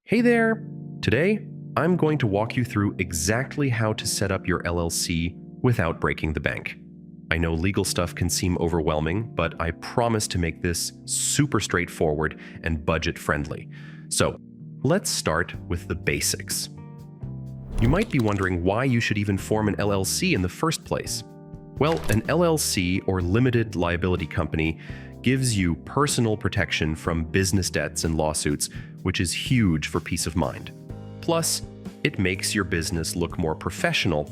Hey there! Today, I'm going to walk you through exactly how to set up your LLC without breaking the bank. I know legal stuff can seem overwhelming, but I promise to make this super straightforward and budget-friendly. So, let's start with the basics. You might be wondering why you should even form an LLC in the first place. Well, an LLC, or limited liability company, gives you personal protection from business debts and lawsuits, which is huge for peace of mind. Plus, it makes your business look more professional,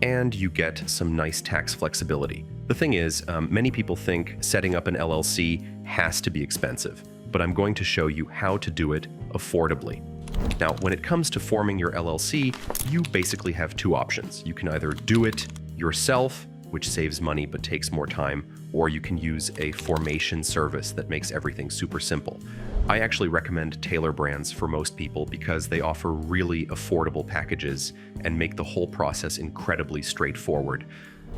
and you get some nice tax flexibility. The thing is, many people think setting up an LLC has to be expensive, but I'm going to show you how to do it affordably. Now, when it comes to forming your LLC, you basically have two options. You can either do it yourself, which saves money but takes more time, or you can use a formation service that makes everything super simple. I actually recommend Tailor brands for most people because they offer really affordable packages and make the whole process incredibly straightforward.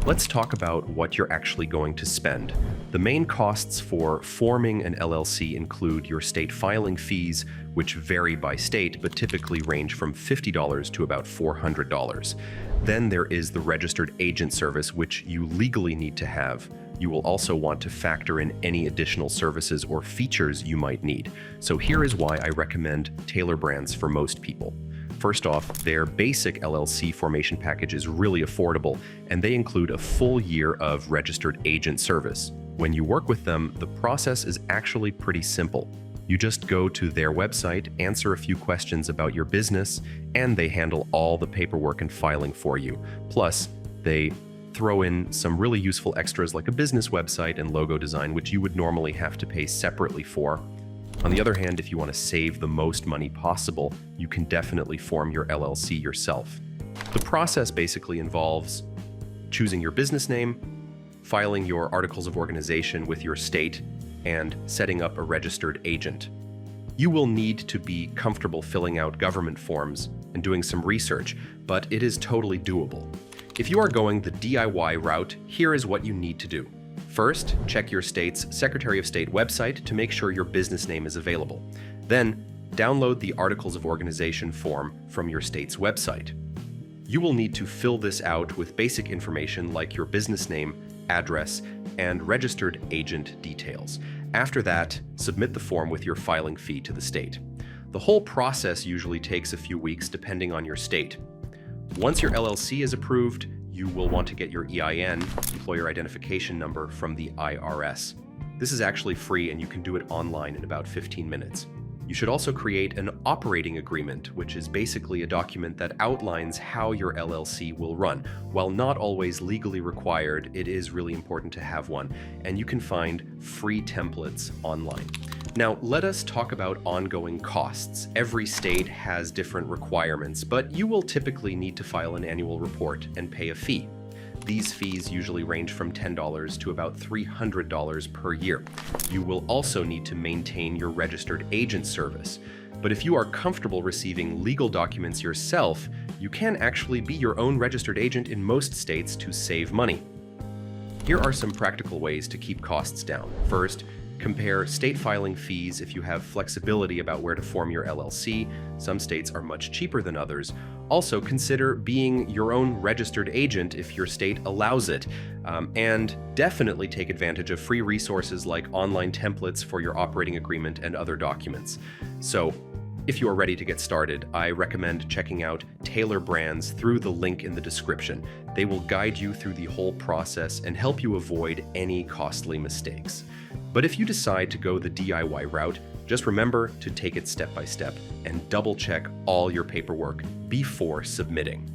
Let's talk about what you're actually going to spend. The main costs for forming an LLC include your state filing fees, which vary by state but typically range from $50 to about $400. Then there is the registered agent service, which you legally need to have. You will also want to factor in any additional services or features you might need. So here is why I recommend Tailor brands for most people. First off, their basic LLC formation package is really affordable, and they include a full year of registered agent service. When you work with them, the process is actually pretty simple. You just go to their website, answer a few questions about your business, and they handle all the paperwork and filing for you. Plus, they throw in some really useful extras like a business website and logo design, which you would normally have to pay separately for. On the other hand, if you want to save the most money possible, you can definitely form your LLC yourself. The process basically involves choosing your business name, filing your articles of organization with your state, and setting up a registered agent. You will need to be comfortable filling out government forms and doing some research, but it is totally doable. If you are going the DIY route, here is what you need to do. First, check your state's Secretary of State website to make sure your business name is available. Then, download the Articles of Organization form from your state's website. You will need to fill this out with basic information like your business name, address, and registered agent details. After that, submit the form with your filing fee to the state. The whole process usually takes a few weeks depending on your state. Once your LLC is approved, you will want to get your EIN, Employer Identification Number, from the IRS. This is actually free and you can do it online in about 15 minutes. You should also create an operating agreement, which is basically a document that outlines how your LLC will run. While not always legally required, it is really important to have one, and you can find free templates online. Now, let us talk about ongoing costs. Every state has different requirements, but you will typically need to file an annual report and pay a fee. These fees usually range from $10 to about $300 per year. You will also need to maintain your registered agent service. But if you are comfortable receiving legal documents yourself, you can actually be your own registered agent in most states to save money. Here are some practical ways to keep costs down. First, compare state filing fees if you have flexibility about where to form your LLC. Some states are much cheaper than others. Also, consider being your own registered agent if your state allows it. And definitely take advantage of free resources like online templates for your operating agreement and other documents. So, if you are ready to get started, I recommend checking out Tailor brands through the link in the description. They will guide you through the whole process and help you avoid any costly mistakes. But if you decide to go the DIY route, just remember to take it step by step and double check all your paperwork before submitting.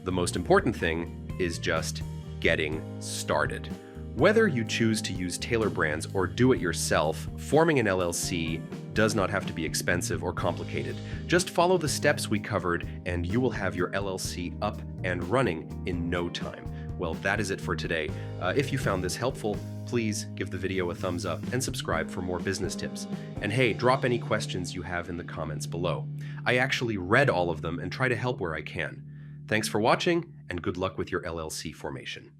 The most important thing is just getting started. Whether you choose to use Tailor brands or do it yourself, forming an LLC does not have to be expensive or complicated. Just follow the steps we covered and you will have your LLC up and running in no time. Well, that is it for today. If you found this helpful, please give the video a thumbs up and subscribe for more business tips. And hey, drop any questions you have in the comments below. I actually read all of them and try to help where I can. Thanks for watching, and good luck with your LLC formation.